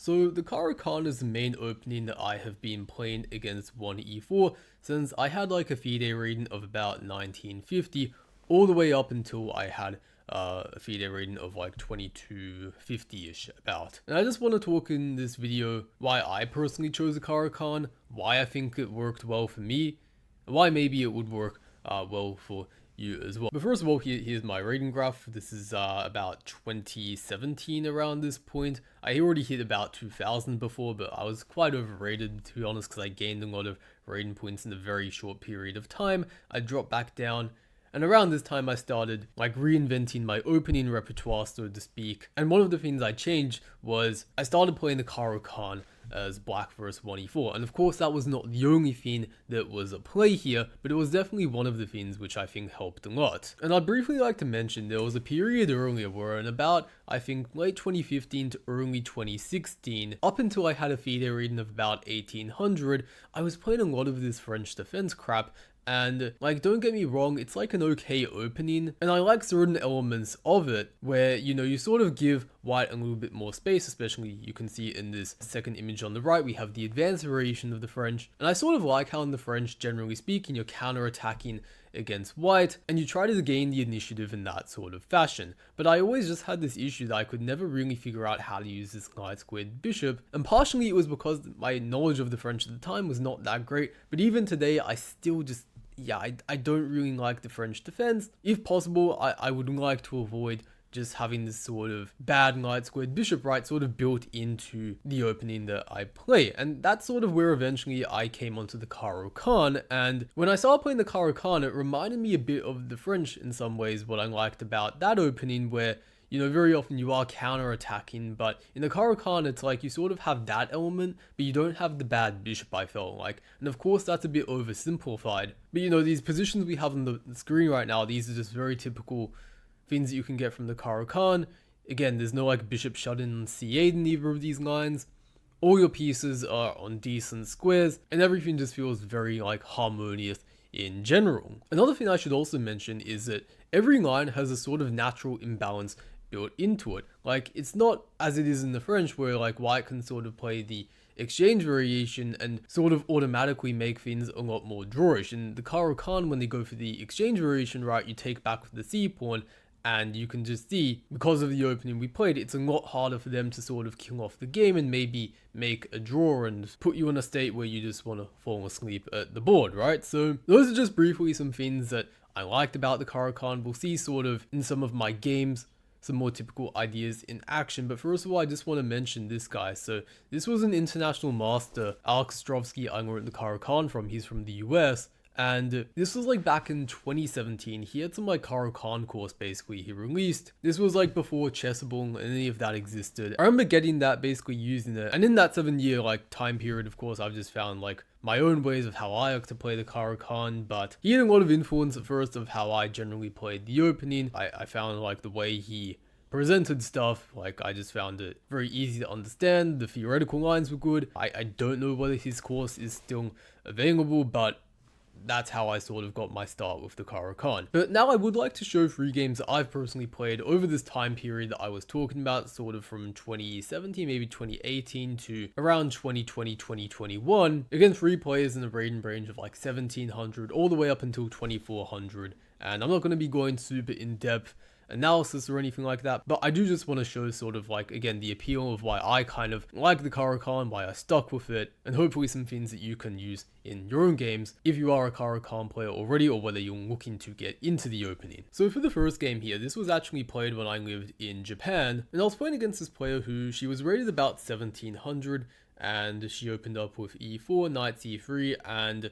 So the Caro-kann is the main opening that I have been playing against 1e4 since I had like a FIDE rating of about 1950 all the way up until I had a FIDE rating of like 2250-ish about. And I just want to talk in this video why I personally chose the Caro-kann, why I think it worked well for me, and why maybe it would work well for you as well. But first of all, here's my rating graph. This is about 2017 around this point. I already hit about 2000 before, but I was quite overrated to be honest because I gained a lot of rating points in a very short period of time. I dropped back down. And around this time I started like reinventing my opening repertoire, so to speak. And one of the things I changed was I started playing the Caro-kann as black versus 1e4. And of course that was not the only thing that was at play here, but it was definitely one of the things which I think helped a lot. And I'd briefly like to mention there was a period earlier where in about, I think, late 2015 to early 2016, up until I had a FIDE rating of about 1800, I was playing a lot of this French defense crap. And like, don't get me wrong, it's like an okay opening, and I like certain elements of it where, you know, you sort of give white a little bit more space, especially you can see in this second image on the right, we have the advanced variation of the French. And I sort of like how in the French, generally speaking, you're counter-attacking against white, and you try to gain the initiative in that sort of fashion. But I always just had this issue that I could never really figure out how to use this knight squared bishop, and partially it was because my knowledge of the French at the time was not that great, but even today I still just, yeah, I don't really like the French defense. If possible, I would like to avoid just having this sort of bad knight squared bishop right sort of built into the opening that I play. And that's sort of where eventually I came onto the Caro-kann. And when I started playing the Caro-kann, it reminded me a bit of the French in some ways, what I liked about that opening where, you know, very often you are counter-attacking, but in the Caro-kann, it's like you sort of have that element, but you don't have the bad bishop, I felt like. And of course, that's a bit oversimplified. But you know, these positions we have on the screen right now, these are just very typical things that you can get from the Caro-kann. Again, there's no like bishop shut in on c8 in either of these lines. All your pieces are on decent squares, and everything just feels very like harmonious in general. Another thing I should also mention is that every line has a sort of natural imbalance built into it. Like, it's not as it is in the French where like white can sort of play the exchange variation and sort of automatically make things a lot more drawish. In the Caro-kann, when they go for the exchange variation, right, you take back the c pawn, and you can just see, because of the opening we played, it's a lot harder for them to sort of kill off the game and maybe make a draw and put you in a state where you just want to fall asleep at the board, right? So those are just briefly some things that I liked about the Caro-kann. We'll see sort of in some of my games some more typical ideas in action. But first of all, I just want to mention this guy. So this was an international master, Alex Ostrovsky, I learned the Caro-kann from. He's from the US. And this was like back in 2017. He had some like Caro-kann course basically he released. This was like before Chessable and any of that existed. I remember getting that, basically using it. And in that 7-year like time period, of course, I've just found like my own ways of how I like to play the Caro-kann, but he had a lot of influence at first of how I generally played the opening. I found like the way he presented stuff, like I just found it very easy to understand. The theoretical lines were good. I don't know whether his course is still available, but that's how I sort of got my start with the Caro-kann. But now I would like to show 3 games that I've personally played over this time period that I was talking about, sort of from 2017, maybe 2018 to around 2020, 2021, against 3 players in the rating range of like 1700 all the way up until 2400. And I'm not going to be going super in-depth analysis or anything like that, but I do just want to show sort of like, again, the appeal of why I kind of like the Caro-kann, why I stuck with it, and hopefully some things that you can use in your own games if you are a Caro-kann player already or whether you're looking to get into the opening. So for the first game here, this was actually played when I lived in Japan, and I was playing against this player who, she was rated about 1700, and she opened up with e4, knight c3, and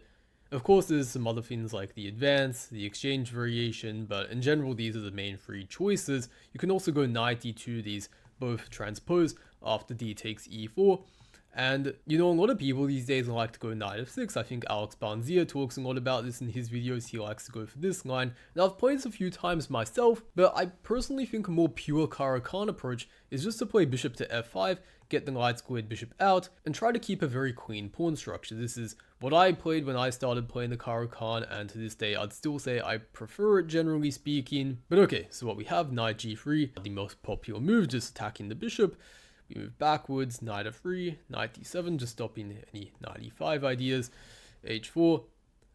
of course, there's some other things like the advance, the exchange variation, but in general, these are the main 3 choices. You can also go knight d2, these both transpose after d takes e4. And, you know, a lot of people these days like to go knight f6. I think Alex Banzia talks a lot about this in his videos. He likes to go for this line. Now, I've played this a few times myself, but I personally think a more pure Caro-kann approach is just to play bishop to f5, get the knight squared bishop out, and try to keep a very clean pawn structure. This is what I played when I started playing the Caro-kann, and to this day I'd still say I prefer it generally speaking. But okay, so what we have, knight g3, the most popular move, just attacking the bishop. We move backwards, knight f3, knight d7, just stopping any knight e5 ideas, h4.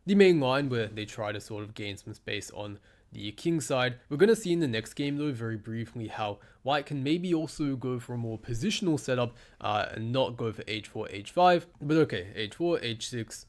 The main line where they try to sort of gain some space on the king side. We're going to see in the next game though, very briefly, how white can maybe also go for a more positional setup and not go for h4, h5. But okay, h4, h6,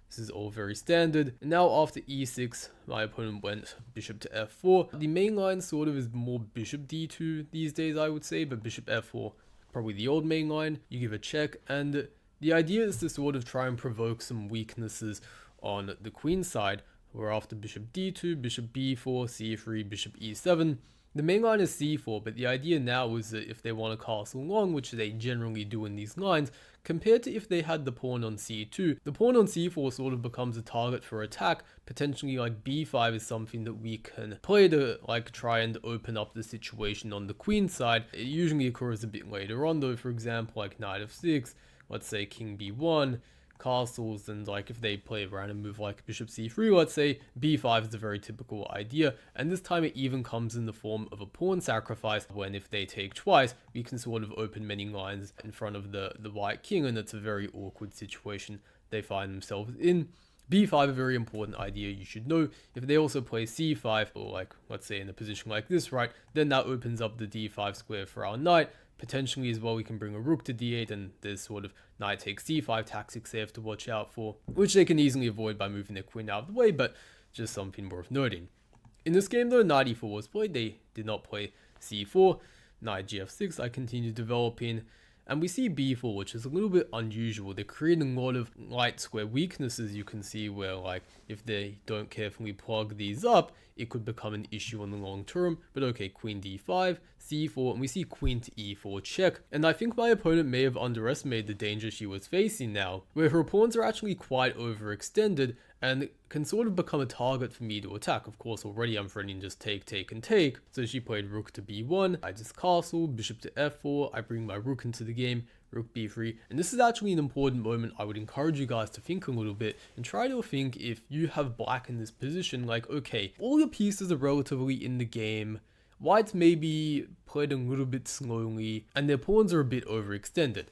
this is all very standard. And now after e6, my opponent went bishop to f4. The main line sort of is more bishop d2 these days, I would say, but bishop f4, probably the old main line. You give a check, and the idea is to sort of try and provoke some weaknesses on the queen side, where after bishop d2, bishop b4, c3, bishop e7, the main line is c4, but the idea now is that if they want to castle long, which they generally do in these lines, compared to if they had the pawn on c2, the pawn on c4 sort of becomes a target for attack. Potentially like b5 is something that we can play to like try and open up the situation on the queen side. It usually occurs a bit later on though, for example like knight f6, let's say king b1, castles, and like if they play a random move like bishop c3, let's say, b5 is a very typical idea, and this time it even comes in the form of a pawn sacrifice, when if they take twice, we can sort of open many lines in front of the white king, and it's a very awkward situation they find themselves in. b5, a very important idea you should know. If they also play c5, or like, let's say in a position like this, right, then that opens up the d5 square for our knight. Potentially as well, we can bring a rook to d8, and there's sort of knight takes c5 tactics they have to watch out for, which they can easily avoid by moving their queen out of the way, but just something worth noting. In this game though, knight e4 was played. They did not play c4. Knight gf6, I continue developing, and we see b4, which is a little bit unusual. They're creating a lot of light square weaknesses, you can see, where like if they don't carefully plug these up, it could become an issue on the long term. But okay, queen d5, c4, and we see queen to e4 check. And I think my opponent may have underestimated the danger she was facing now, where her pawns are actually quite overextended and can sort of become a target for me to attack. Of course, already I'm threatening just take, take, and take. So she played rook to b1, I just castle, bishop to f4, I bring my rook into the game, rook b3, and this is actually an important moment. I would encourage you guys to think a little bit and try to think, if you have black in this position, like, okay, all your pieces are relatively in the game, white's maybe played a little bit slowly, and their pawns are a bit overextended.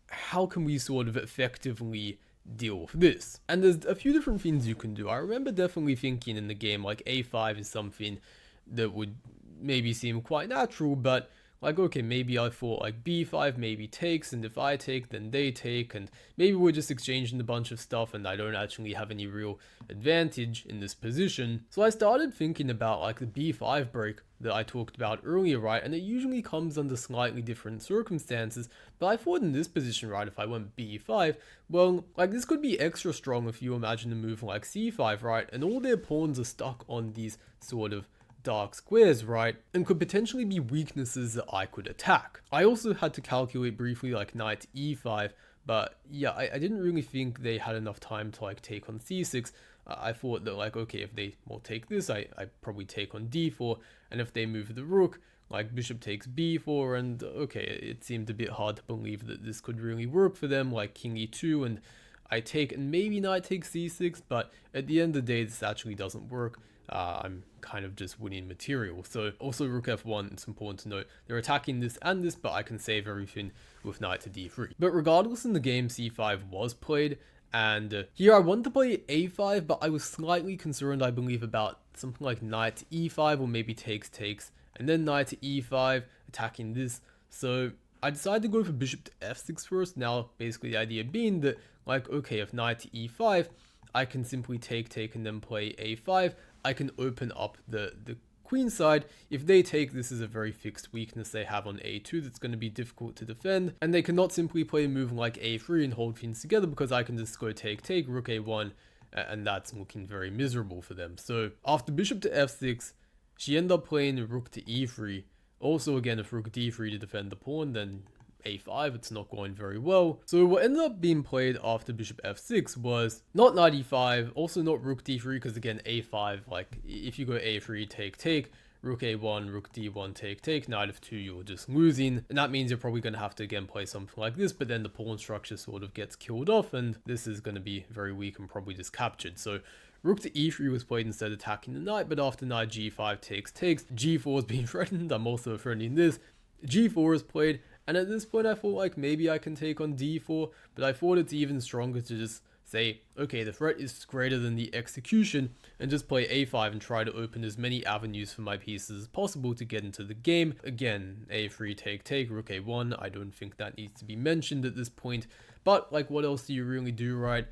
How can we sort of effectively deal with this? And there's a few different things you can do. I remember definitely thinking in the game like a5 is something that would maybe seem quite natural, but like, okay, maybe I thought like b5 maybe takes, and if I take then they take, and maybe we're just exchanging a bunch of stuff and I don't actually have any real advantage in this position. So I started thinking about like the b5 break that I talked about earlier, right, and it usually comes under slightly different circumstances, but I thought in this position, right, if I went b5, well, like this could be extra strong if you imagine a move like c5, right, and all their pawns are stuck on these sort of dark squares, right, and could potentially be weaknesses that I could attack. I also had to calculate briefly like knight e5, but yeah, I didn't really think they had enough time to like take on c6. I thought that like, okay, if they will take this, I probably take on d4, and if they move the rook, like bishop takes b4, and okay, it seemed a bit hard to believe that this could really work for them, like king e2, and I take, and maybe knight takes c6, but at the end of the day, this actually doesn't work. I'm kind of just winning material. So also rook f1, it's important to note, they're attacking this and this, but I can save everything with knight to d3. But regardless, in the game, c5 was played, and here I wanted to play a5, but I was slightly concerned, I believe, about something like knight to e5, or maybe takes, and then knight to e5, attacking this. So I decided to go for bishop to f6 first. Now, basically the idea being that, like, okay, if knight to e5, I can simply take, and then play a5. I can open up the queen side. If they take, this is a very fixed weakness they have on a2 that's going to be difficult to defend, and they cannot simply play a move like a3 and hold things together, because I can just go take, rook a1, and that's looking very miserable for them. So after bishop to f6, she ended up playing rook to e3. Also, again, if rook d3 to defend the pawn, then a5, it's not going very well. So what ended up being played after bishop f6 was not knight e5, also not rook d3, because again, a5, like if you go a3, take, rook a1, rook d1, take, knight f2, you're just losing, and that means you're probably going to have to again play something like this, but then the pawn structure sort of gets killed off, and this is going to be very weak and probably just captured. So rook to e3 was played instead of attacking the knight, but after knight g5 takes, g4 is being threatened. I'm also threatening this. g4 is played, And at this point I thought like maybe I can take on d4, but I thought it's even stronger to just say, okay, the threat is greater than the execution, and just play a5 and try to open as many avenues for my pieces as possible to get into the game. Again, a3 take, rook a1, I don't think that needs to be mentioned at this point, but like what else do you really do, right?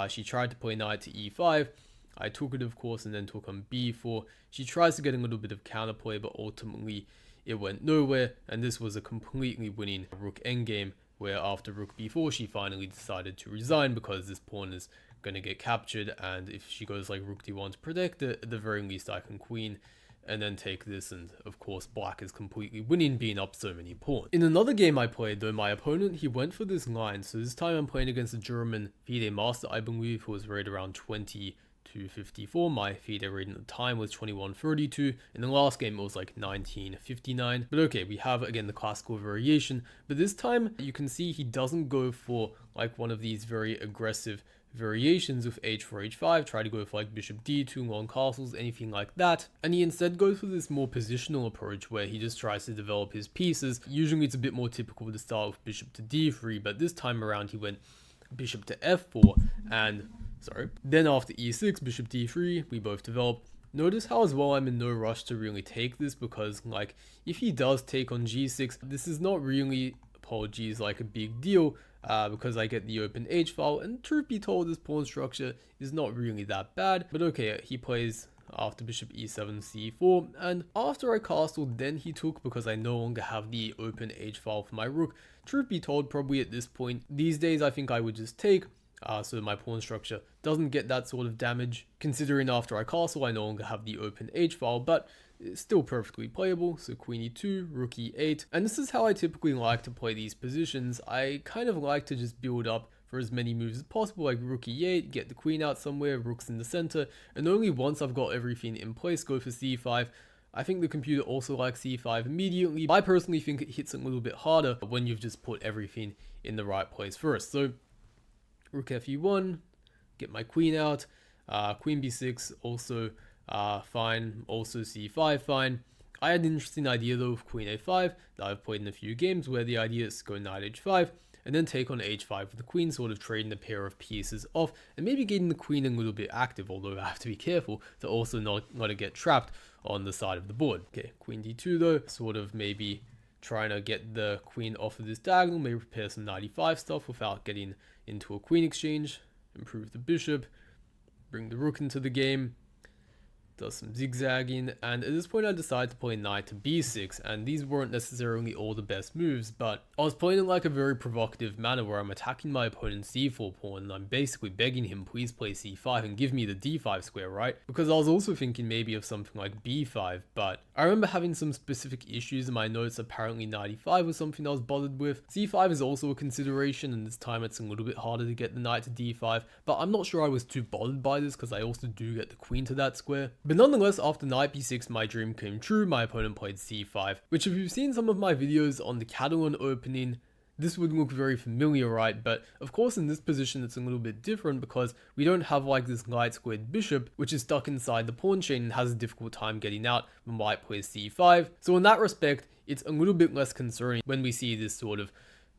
She tried to play knight to e5, I took it of course and then took on b4. She tries to get a little bit of counterplay, but ultimately it went nowhere, and this was a completely winning rook endgame, where after rook b4 she finally decided to resign because this pawn is going to get captured, and if she goes like rook d1 to protect it, at the very least I can queen and then take this, and of course black is completely winning, being up so many pawns. In another game I played though, my opponent, he went for this line, so this time I'm playing against a German FIDE master, I believe, who was rated around 2254. My FIDE rating at the time was 2132. In the last game it was like 1959. But okay, we have again the classical variation, but this time you can see he doesn't go for like one of these very aggressive variations with h4, h5, try to go for like bishop d2, long castles, anything like that, and he instead goes for this more positional approach where he just tries to develop his pieces. Usually it's a bit more typical to start with bishop to d3, but this time around he went bishop to f4, and then after e6, bishop d3, we both develop. Notice how as well I'm in no rush to really take this, because like if he does take on g6, this is not really, apologies, like a big deal, because I get the open h file, and truth be told this pawn structure is not really that bad. But okay, he plays after bishop e7 c4, and after I castled then he took, because I no longer have the open h file for my rook. Truth be told, probably at this point these days I think I would just take, so my pawn structure doesn't get that sort of damage, considering after I castle I no longer have the open h file, but it's still perfectly playable. So queen e2, rook e8, and this is how I typically like to play these positions. I kind of like to just build up for as many moves as possible, like rook e8, get the queen out somewhere, rook's in the center, and only once I've got everything in place go for c5. I think the computer also likes c5 immediately. I personally think it hits a little bit harder when you've just put everything in the right place first. So rook fe1, get my queen out, queen b6 also fine, also c5 fine. I had an interesting idea though of queen a5 that I've played in a few games, where the idea is to go knight h5 and then take on h5 with the queen, sort of trading a pair of pieces off and maybe getting the queen a little bit active, although I have to be careful to also not to get trapped on the side of the board. Okay, queen d2 though, sort of maybe trying to get the queen off of this diagonal, maybe prepare some knight e5 stuff without getting into a queen exchange, improve the bishop, bring the rook into the game, does some zigzagging, and at this point I decided to play knight to b6, and these weren't necessarily all the best moves, but I was playing in like a very provocative manner where I'm attacking my opponent's c4 pawn and I'm basically begging him, please play c5 and give me the d5 square, right? Because I was also thinking maybe of something like b5, but I remember having some specific issues in my notes. Apparently knight e5 was something I was bothered with. c5 is also a consideration, and this time it's a little bit harder to get the knight to d5, but I'm not sure I was too bothered by this because I also do get the queen to that square. But nonetheless, after knight b6 my dream came true. My opponent played c5, which if you've seen some of my videos on the Caro-kann opening, this would look very familiar, right? But of course in this position it's a little bit different because we don't have like this light squared bishop which is stuck inside the pawn chain and has a difficult time getting out when white plays c5. So in that respect it's a little bit less concerning when we see this sort of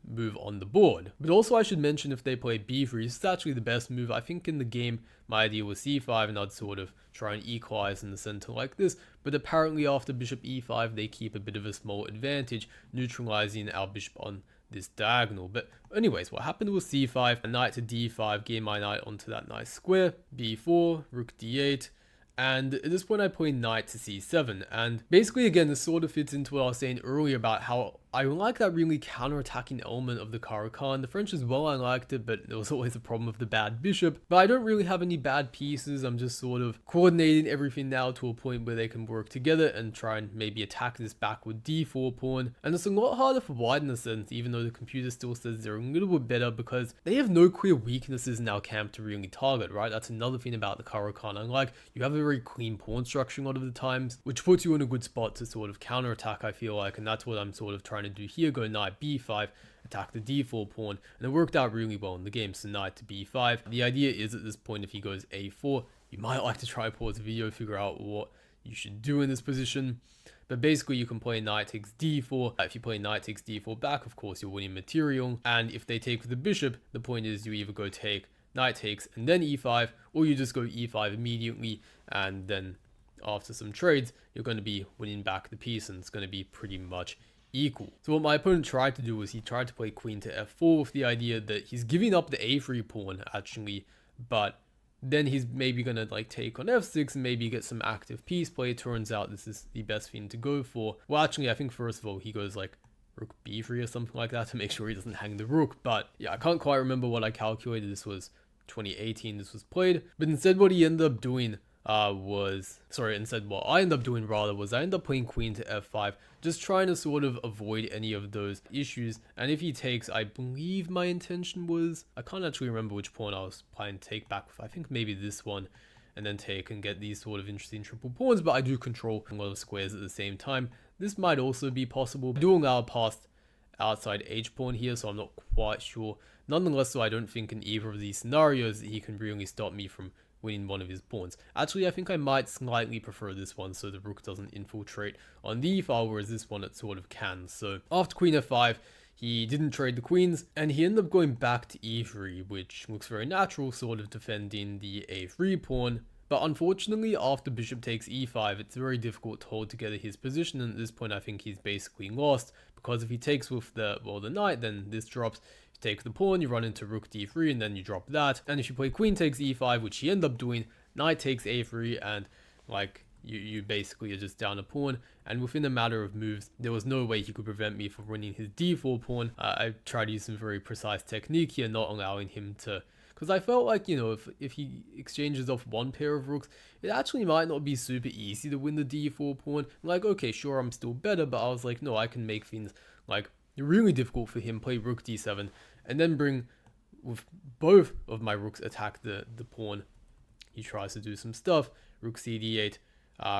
move on the board. But also I should mention, if they play b3, it's actually the best move. I think in the game my idea was c5 and I'd sort of try and equalize in the center like this, but apparently after bishop e5 they keep a bit of a small advantage, neutralizing our bishop on this diagonal. But anyways, what happened was c5, a knight to d5, gain my knight onto that nice square, b4, rook d8, and at this point I play knight to c7, and basically again this sort of fits into what I was saying earlier about how I like that really counter-attacking element of the Caro-kann. The French as well, I liked it, but there was always a problem with the bad bishop. But I don't really have any bad pieces. I'm just sort of coordinating everything now to a point where they can work together and try and maybe attack this backward d4 pawn. And it's a lot harder for white in a sense, even though the computer still says they're a little bit better, because they have no clear weaknesses in our camp to really target, right? That's another thing about the Caro-kann. Unlike, you have a very clean pawn structure a lot of the times, which puts you in a good spot to sort of counter-attack, I feel like, and that's what I'm sort of trying to do here. Go knight b5, attack the d4 pawn, and it worked out really well in the game. So knight to b5. The idea is at this point, if he goes a4, you might like to try pause the video, figure out what you should do in this position. But basically, you can play knight takes d4. If you play knight takes d4 back, of course, you're winning material. And if they take the bishop, the point is you either go take knight takes and then e5, or you just go e5 immediately, and then after some trades, you're going to be winning back the piece, and it's going to be pretty much equal. So what my opponent tried to do was he tried to play queen to f4 with the idea that he's giving up the a3 pawn, actually, but then he's maybe going to like take on f6 and maybe get some active piece play. It turns out this is the best thing to go for. Well, actually, I think first of all, he goes like rook b3 or something like that to make sure he doesn't hang the rook. But yeah, I can't quite remember what I calculated. This was 2018 this was played. But instead what he ended up doing instead what I ended up doing rather was I ended up playing queen to f5, just trying to sort of avoid any of those issues. And if he takes, I believe my intention was, I can't actually remember which pawn I was planning to take back with. I think maybe this one, and then take and get these sort of interesting triple pawns, but I do control a lot of squares at the same time. This might also be possible. I do allow past outside h pawn here, so I'm not quite sure. Nonetheless, so I don't think in either of these scenarios that he can really stop me from winning one of his pawns. Actually, I think I might slightly prefer this one so the rook doesn't infiltrate on the e-file, whereas this one it sort of can. So after queen f5, he didn't trade the queens, and he ended up going back to e3, which looks very natural, sort of defending the a3 pawn. But unfortunately, after bishop takes e5, it's very difficult to hold together his position, and at this point I think he's basically lost, because if he takes with the knight, then this drops. If you take the pawn, you run into rook d3, and then you drop that. And if you play queen takes e5, which he ended up doing, knight takes a3, and like you basically are just down a pawn. And within a matter of moves, there was no way he could prevent me from winning his d4 pawn. I tried to use some very precise technique here, not allowing him to, because I felt like, you know, if he exchanges off one pair of rooks, it actually might not be super easy to win the d4 pawn. Like, okay, sure, I'm still better, but I was like, no, I can make things like really difficult for him, play rook d7, and then bring, with both of my rooks, attack the pawn. He tries to do some stuff, rook c d8,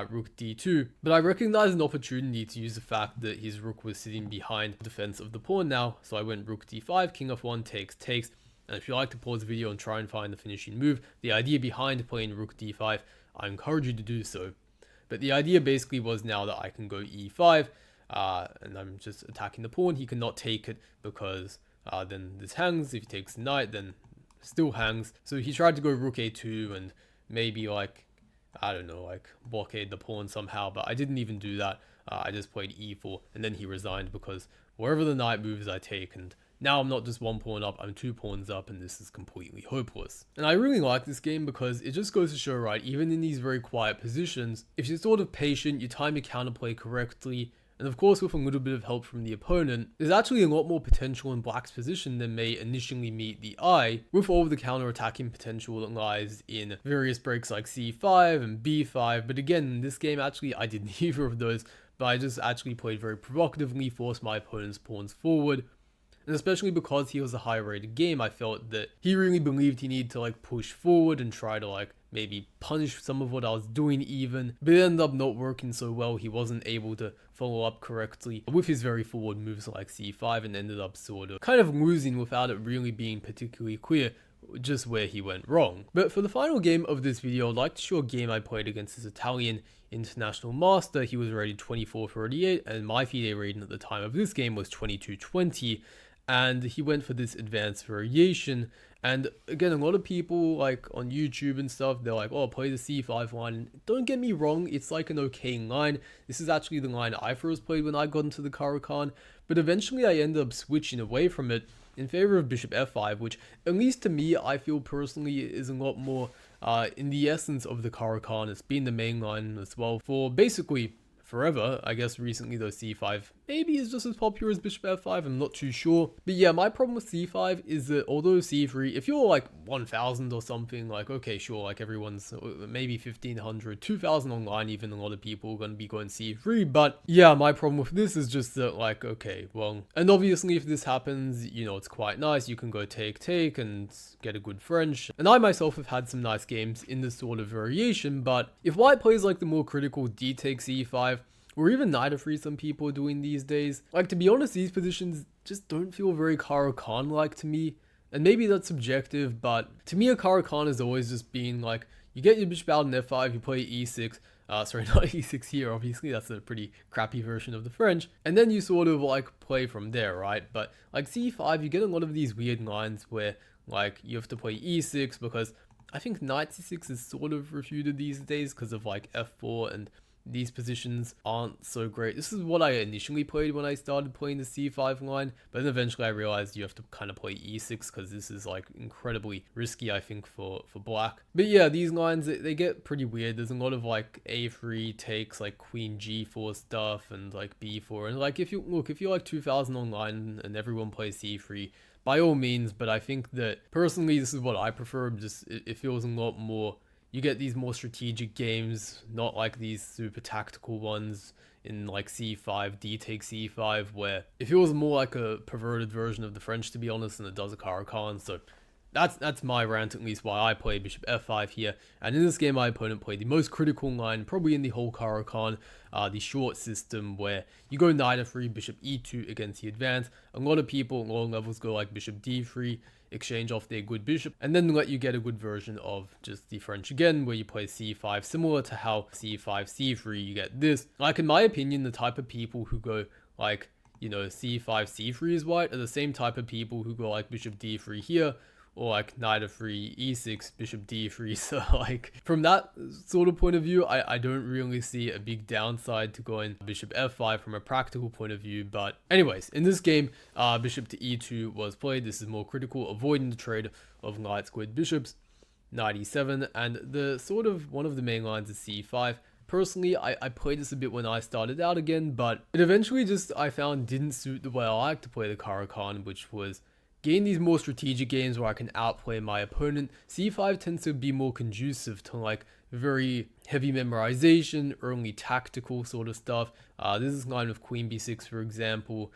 rook d2, but I recognized an opportunity to use the fact that his rook was sitting behind the defense of the pawn now, so I went rook d5, king f1, takes. And if you like to pause the video and try and find the finishing move, the idea behind playing rook d5, I encourage you to do so. But the idea basically was now that I can go e5, and I'm just attacking the pawn. He cannot take it because then this hangs. If he takes the knight, then still hangs. So he tried to go rook a2 and maybe like, I don't know, like blockade the pawn somehow, but I didn't even do that. I just played e4, and then he resigned because wherever the knight moves, I take, and now I'm not just one pawn up, I'm two pawns up, and this is completely hopeless. And I really like this game because it just goes to show, right, even in these very quiet positions, if you're sort of patient, you time your counterplay correctly, and of course with a little bit of help from the opponent, there's actually a lot more potential in black's position than may initially meet the eye, with all of the counter-attacking potential that lies in various breaks like c5 and b5, but again, in this game actually I did neither of those, but I just actually played very provocatively, forced my opponent's pawns forward. And especially because he was a high rated game, I felt that he really believed he needed to like push forward and try to like maybe punish some of what I was doing even. But it ended up not working so well. He wasn't able to follow up correctly with his very forward moves like c5, and ended up sort of kind of losing without it really being particularly clear just where he went wrong. But for the final game of this video, I'd like to show a game I played against this Italian international master. He was rated 2438, and my FIDE rating at the time of this game was 2220. And he went for this advanced variation. And again, a lot of people like on YouTube and stuff, they're like, oh, play the c5 line. Don't get me wrong, it's like an okay line. This is actually the line I first played when I got into the Caro-kann, but eventually I ended up switching away from it in favor of bishop f5, which at least to me, I feel personally is a lot more in the essence of the Caro-kann. It's been the main line as well for basically forever. I guess recently though c5 maybe is just as popular as bishop f5, I'm not too sure. But yeah, my problem with c5 is that although c3, if you're like 1000 or something, like okay sure, like everyone's maybe 1500, 2000 online, even a lot of people are going to be going c3, but yeah, my problem with this is just that like, okay, well, and obviously if this happens, you know, it's quite nice, you can go take and get a good French, and I myself have had some nice games in this sort of variation. But if white plays like the more critical d takes e5, or even knight f3 some people are doing these days, like to be honest, these positions just don't feel very Caro-kann like to me. And maybe that's subjective, but to me a Caro-kann has always just been like, you get your bishop out in f5, you play e6, Sorry, not e6 here, obviously, that's a pretty crappy version of the French. And then you sort of like play from there, right? But like c5, you get a lot of these weird lines where like you have to play e6 because I think knight c6 is sort of refuted these days because of like f4, and these positions aren't so great. This is what I initially played when I started playing the c5 line, but then eventually I realized you have to kind of play e6 because this is like incredibly risky, I think, for black. But yeah, these lines, they get pretty weird. There's a lot of like a3 takes, like queen g4 stuff, and like b4, and like if you like 2000 online and everyone plays c3, by all means, but I think that personally this is what I prefer. Just it feels a lot more, you get these more strategic games, not like these super tactical ones in like c5, d takes c5, where it feels more like a perverted version of the French, to be honest, than it does a Caro-kann. So that's my rant, at least why I play bishop f5 here. And in this game, my opponent played the most critical line probably in the whole Caro-kann, the short system where you go knight f3, bishop e2 against the advance. A lot of people at lower levels go like bishop d3, exchange off their good bishop, and then let you get a good version of just the French again, where you play c5, similar to how c5, c3, you get this. Like, in my opinion, the type of people who go like, you know, c5, c3 is white are the same type of people who go like bishop d3 here, or like knight f3, e6, bishop d3. So like from that sort of point of view, I don't really see a big downside to going bishop f5 from a practical point of view. But anyways, in this game, bishop to e2 was played. This is more critical, avoiding the trade of knight squared bishops, knight e7, and the sort of one of the main lines is c5. Personally, I played this a bit when I started out again, but it eventually just, I found, didn't suit the way I like to play the Caro-kann, which was gain these more strategic games where I can outplay my opponent. C5 tends to be more conducive to like very heavy memorization, early tactical sort of stuff. This is line with queen b6, for example.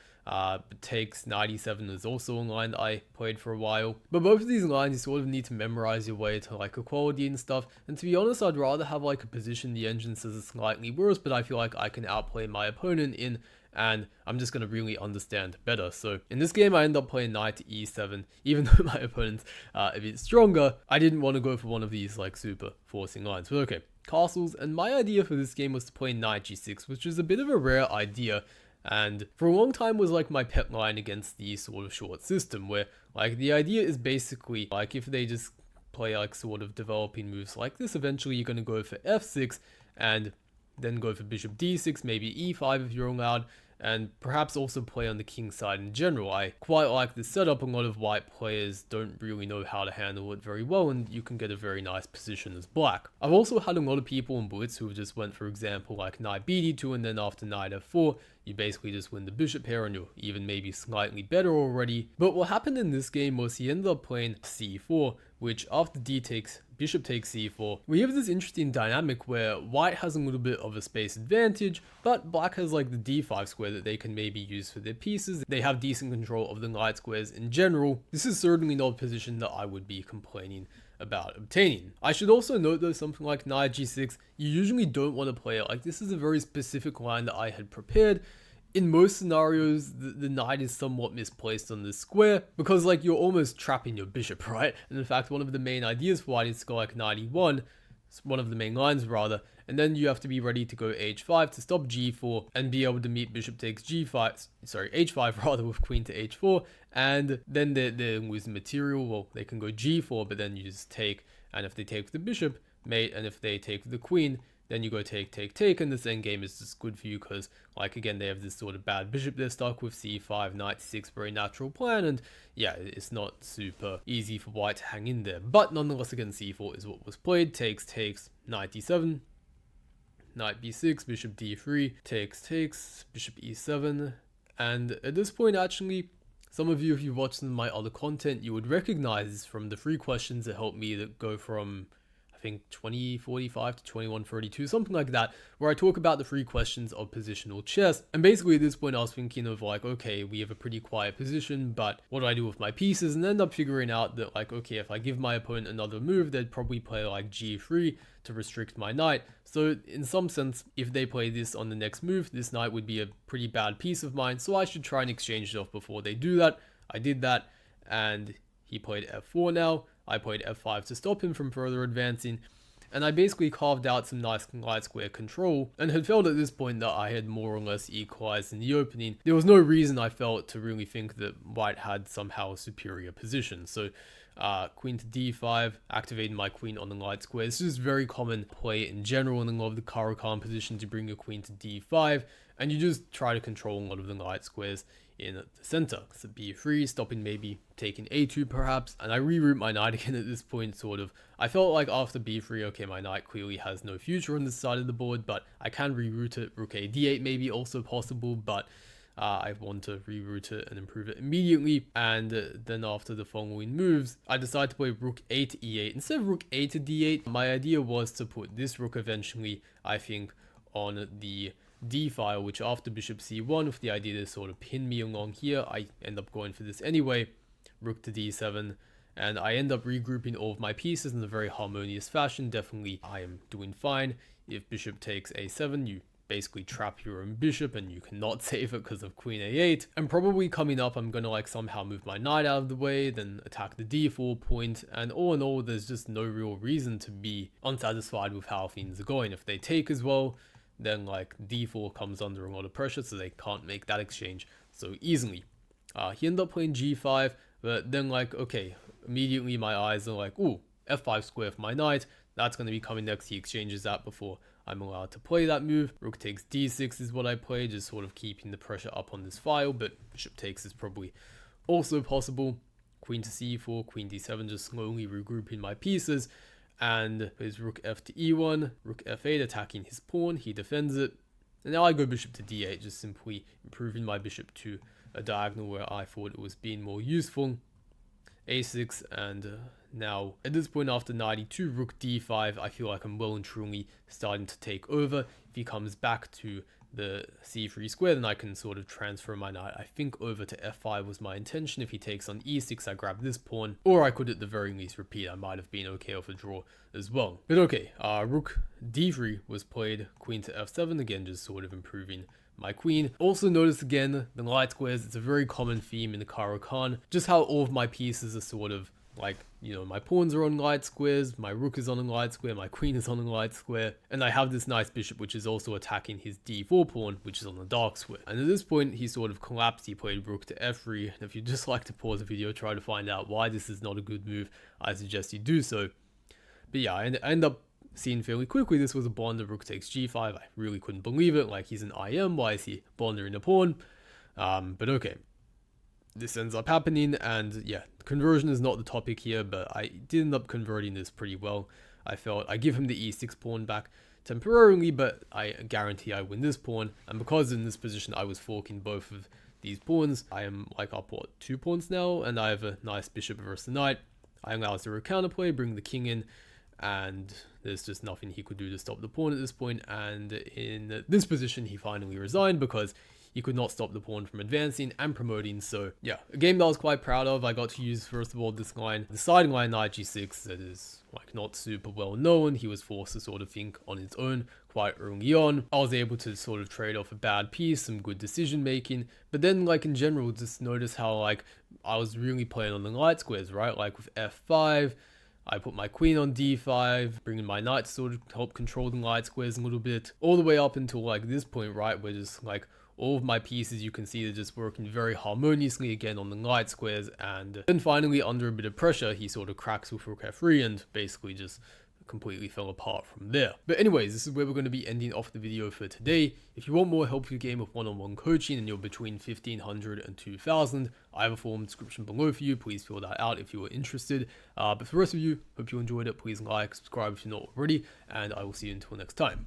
Takes knight e7 is also a line that I played for a while. But both of these lines, you sort of need to memorize your way to like equality and stuff. And to be honest, I'd rather have like a position the engine says is slightly worse, but I feel like I can outplay my opponent in, and I'm just going to really understand better. So in this game, I end up playing knight to e7, even though my opponent's a bit stronger. I didn't want to go for one of these like super forcing lines, but okay. Castles, and my idea for this game was to play knight g6, which is a bit of a rare idea, and for a long time was like my pet line against the sort of short system, where like the idea is basically like if they just play like sort of developing moves like this, eventually you're going to go for f6 and then go for bishop d6, maybe e5 if you're allowed, and perhaps also play on the king side in general. I quite like this setup. A lot of white players don't really know how to handle it very well, and you can get a very nice position as black. I've also had a lot of people in blitz who just went, for example, like knight bd2, and then after knight f4, you basically just win the bishop pair and you're even maybe slightly better already. But what happened in this game was he ended up playing c4, which after d takes, bishop takes c4, we have this interesting dynamic where white has a little bit of a space advantage, but black has like the d5 square that they can maybe use for their pieces. They have decent control of the knight squares in general. This is certainly not a position that I would be complaining about obtaining. I should also note though, something like knight g6, you usually don't want to play it. Like, this is a very specific line that I had prepared. In most scenarios, the knight is somewhat misplaced on this square, because like you're almost trapping your bishop, right? And in fact, one of the main ideas for white is to go like knight e1, one of the main lines rather, and then you have to be ready to go h5 to stop g4 and be able to meet bishop takes g5, sorry, h5 rather, with queen to h4, and then they're losing material. Well, they can go g4, but then you just take, and if they take the bishop, mate, and if they take the queen, then you go take, and this endgame is just good for you because, like, again, they have this sort of bad bishop they're stuck with, c5, knight c6, very natural plan, and yeah, it's not super easy for white to hang in there. But nonetheless, again, c4 is what was played, takes, knight d7, knight b6, bishop d3, takes, bishop e7, and at this point, actually, some of you, if you've watched some of my other content, you would recognize from the 3 questions that helped me that go from, I think, 2045 to 2132, something like that, where I talk about the 3 questions of positional chess. And basically at this point I was thinking of like, okay, we have a pretty quiet position, but what do I do with my pieces? And end up figuring out that like, okay, if I give my opponent another move, they'd probably play like g3 to restrict my knight. So in some sense, if they play this on the next move, this knight would be a pretty bad piece of mine, so I should try and exchange it off before they do that. I did that, and he played f4 now. I played f5 to stop him from further advancing, and I basically carved out some nice light square control, and had felt at this point that I had more or less equalized in the opening. There was no reason I felt to really think that white had somehow a superior position. So queen to d5, activating my queen on the light square. This is very common play in general in a lot of the Caro-kann position, to bring your queen to d5, and you just try to control a lot of the light squares in the center. So b3, stopping maybe taking a2 perhaps, and I reroute my knight again at this point, sort of. I felt like after b3, okay, my knight clearly has no future on this side of the board, but I can reroute it. Rook a d8 maybe also possible, but I want to reroute it and improve it immediately. And then after the following moves, I decided to play rook a to e8 instead of rook a to d8. My idea was to put this rook eventually, I think, on the d file, which after bishop c1, with the idea to sort of pin me along here, I end up going for this anyway. Rook to d7, and I end up regrouping all of my pieces in a very harmonious fashion. Definitely I am doing fine. If bishop takes a7, you basically trap your own bishop and you cannot save it because of queen a8. And probably coming up, I'm gonna like somehow move my knight out of the way, then attack the d4 point, and all in all, there's just no real reason to be unsatisfied with how things are going. If they take as well, then like d4 comes under a lot of pressure, so they can't make that exchange so easily. He ended up playing g5, but then like, okay, immediately my eyes are like, ooh, f5 square for my knight, that's going to be coming next. He exchanges that before I'm allowed to play that move. Rook takes d6 is what I play, just sort of keeping the pressure up on this file, but bishop takes is probably also possible. Queen to c4, queen d7, just slowly regrouping my pieces, and plays rook f to e1, rook f8, attacking his pawn. He defends it, and now I go bishop to d8, just simply improving my bishop to a diagonal where I thought it was being more useful. a6, and now at this point after knight e2, rook d5, I feel like I'm well and truly starting to take over. If he comes back to the c3 square, then I can sort of transfer my knight, I think, over to f5 was my intention. If he takes on e6, I grab this pawn, or I could at the very least repeat. I might have been okay with a draw as well. But okay, rook d3 was played, queen to f7, again just sort of improving my queen. Also notice again the light squares. It's a very common theme in the Caro-kann, just how all of my pieces are sort of like, you know, my pawns are on light squares, my rook is on a light square, my queen is on a light square, and I have this nice bishop which is also attacking his d4 pawn, which is on the dark square. And at this point he sort of collapsed. He played rook to f3, and if you'd just like to pause the video, try to find out why this is not a good move, I suggest you do so. But yeah, I end up seeing fairly quickly this was a blunder. Rook takes g5. I really couldn't believe it. Like, he's an IM, why is he blundering a pawn? But okay, this ends up happening, and yeah, conversion is not the topic here, but I did end up converting this pretty well. I felt I give him the e6 pawn back temporarily, but I guarantee I win this pawn, and because in this position I was forking both of these pawns, I am like up, what, 2 pawns now, and I have a nice bishop versus the knight. I allow zero counterplay, bring the king in, and there's just nothing he could do to stop the pawn at this point. And in this position he finally resigned because he could not stop the pawn from advancing and promoting. So yeah, a game that I was quite proud of. I got to use, first of all, this line, the deciding line, knight g6, that is like not super well known. He was forced to sort of think on his own quite early on. I was able to sort of trade off a bad piece, some good decision making, but then like in general, just notice how like I was really playing on the light squares, right? Like with f5, I put my queen on d5, bringing my knight to sort of help control the light squares a little bit, all the way up until like this point, right, where just like all of my pieces, you can see they're just working very harmoniously again on the light squares. And then finally, under a bit of pressure, he sort of cracks with rook f3 and basically just completely fell apart from there. But anyways, this is where we're going to be ending off the video for today. If you want more help with your game with one-on-one coaching and you're between 1500 and 2000, I have a form description below for you. Please fill that out if you are interested. But for the rest of you, hope you enjoyed it. Please like, subscribe if you're not already, and I will see you until next time.